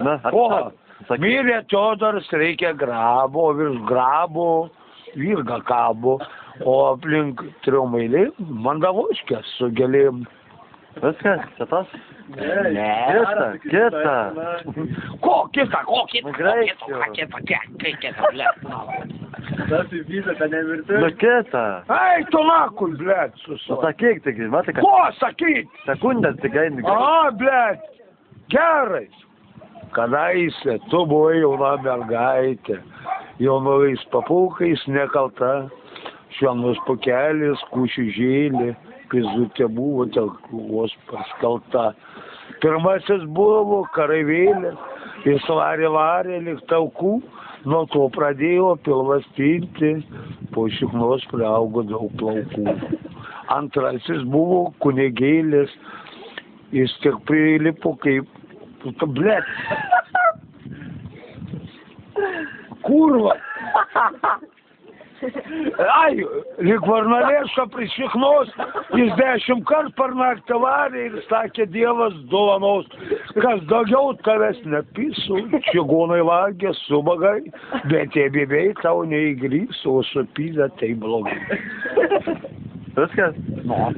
Na, O, mirė Teodoras, reikia grabo, virš grabo virga kabo, o aplink triomailį mandavoškės su gėlėm. Viskas, čia tas? Ne. Kita. Ko kita? Nu, kita. Ai, tu nakui, blėt, Nu, susau. sakyk, tik, matai, kad Ko sakyt? sekundės tik eini. A, blėt, gerai. Kadaise tu buvai jauna mergaitė, jaunais papūkais nekalta, švelnus pukelis, kūšių žėlė, pizutė buvo, vos paskalta. Pirmasis buvo kareivėlis, jis varė lyg taukų, nuo to pradėjo pilvas tinti, po šiknos priaugo daug plaukų. Antrasis buvo kunigėlis, jis tik prilipo kaip, blėt, kurva. Ai, lyg varnalėšą prie šiknos, jis 10 kart per naktį varė ir sakė, Dievas dovanos, kas daugiau tavęs nepisų, čigonai vagė, subagai, bet tie bėbiai tau neįgrys, o supyzę tai blogai. Viskas? Nu.